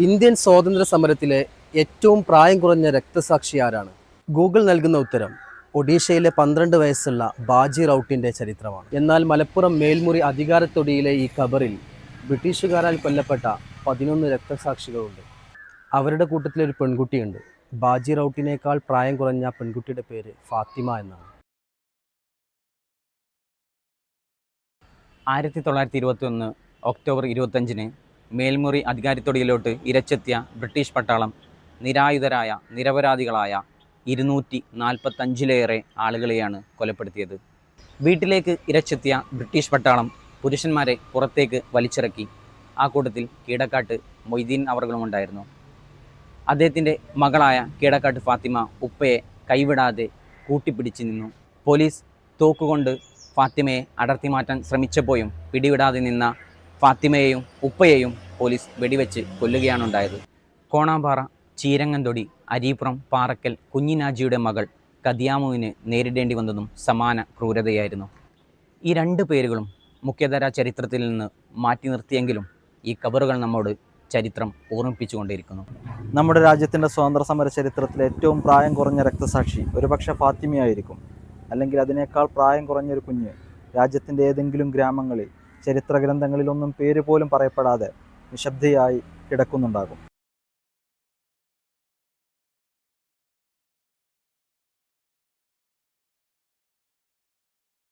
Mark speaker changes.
Speaker 1: Indian സ്വാതന്ത്ര്യ സമരത്തിലെ ഏറ്റവും പ്രായം കുറഞ്ഞ രക്തസാക്ഷി ആരാണ്? ഗൂഗിൾ നൽകുന്ന ഉത്തരം ഒഡീഷയിലെ 12 വയസ്സുള്ള ബാജി റൌട്ടിൻ്റെ ചരിത്രമാണ്. എന്നാൽ മലപ്പുറം മേൽമുറി അധികാരത്തൊടിയിലെ ഈ ഖബറിൽ ബ്രിട്ടീഷുകാരാൽ കൊല്ലപ്പെട്ട 11 രക്തസാക്ഷികളുണ്ട്. അവരുടെ കൂട്ടത്തിലൊരു പെൺകുട്ടിയുണ്ട്. ബാജി റൌട്ടിനേക്കാൾ പ്രായം കുറഞ്ഞ പെൺകുട്ടിയുടെ പേര് ഫാത്തിമ എന്നാണ്.
Speaker 2: 1921 ഒക്ടോബർ 25-ന് മേൽമുറി അധികാരത്തൊടിയിലോട്ട് ഇരച്ചെത്തിയ ബ്രിട്ടീഷ് പട്ടാളം നിരായുധരായ നിരപരാധികളായ 245-ലേറെ ആളുകളെയാണ് കൊലപ്പെടുത്തിയത്. വീട്ടിലേക്ക് ഇരച്ചെത്തിയ ബ്രിട്ടീഷ് പട്ടാളം പുരുഷന്മാരെ പുറത്തേക്ക് വലിച്ചിറക്കി. ആ കൂട്ടത്തിൽ കീടക്കാട്ട് മൊയ്തീൻ അവർകളുമുണ്ടായിരുന്നു. അദ്ദേഹത്തിൻ്റെ മകളായ കീടക്കാട്ട് ഫാത്തിമ ഉപ്പയെ കൈവിടാതെ കൂട്ടിപ്പിടിച്ച് നിന്നു. പോലീസ് തോക്കുകൊണ്ട് ഫാത്തിമയെ അടർത്തി മാറ്റാൻ ശ്രമിച്ചപ്പോഴും പിടിവിടാതെ നിന്ന ഫാത്തിമയെയും ഉപ്പയെയും പോലീസ് വെടിവെച്ച് കൊല്ലുകയാണുണ്ടായത്. കോണാമ്പാറ, ചീരങ്ങന്തൊടി, അരീപ്പുറം, പാറക്കൽ കുഞ്ഞിനാജിയുടെ മകൾ കദിയാമുവിന് നേരിടേണ്ടി വന്നതും സമാന ക്രൂരതയായിരുന്നു. ഈ രണ്ട് പേരുകളും മുഖ്യധാര ചരിത്രത്തിൽ നിന്ന് മാറ്റി നിർത്തിയെങ്കിലും ഈ ഖബറുകൾ നമ്മോട് ചരിത്രം ഓർമ്മിപ്പിച്ചുകൊണ്ടിരിക്കുന്നു.
Speaker 3: നമ്മുടെ രാജ്യത്തിൻ്റെ സ്വാതന്ത്ര്യ സമര ചരിത്രത്തിലെ ഏറ്റവും പ്രായം കുറഞ്ഞ രക്തസാക്ഷി ഒരുപക്ഷെ ഫാത്തിമയായിരിക്കും. അല്ലെങ്കിൽ അതിനേക്കാൾ പ്രായം കുറഞ്ഞൊരു കുഞ്ഞ് രാജ്യത്തിൻ്റെ ഏതെങ്കിലും ഗ്രാമങ്ങളിൽ ചരിത്ര ഗ്രന്ഥങ്ങളിലൊന്നും പേര് പോലും പറയപ്പെടാതെ നിശബ്ദയായി കിടക്കുന്നുണ്ടാകും.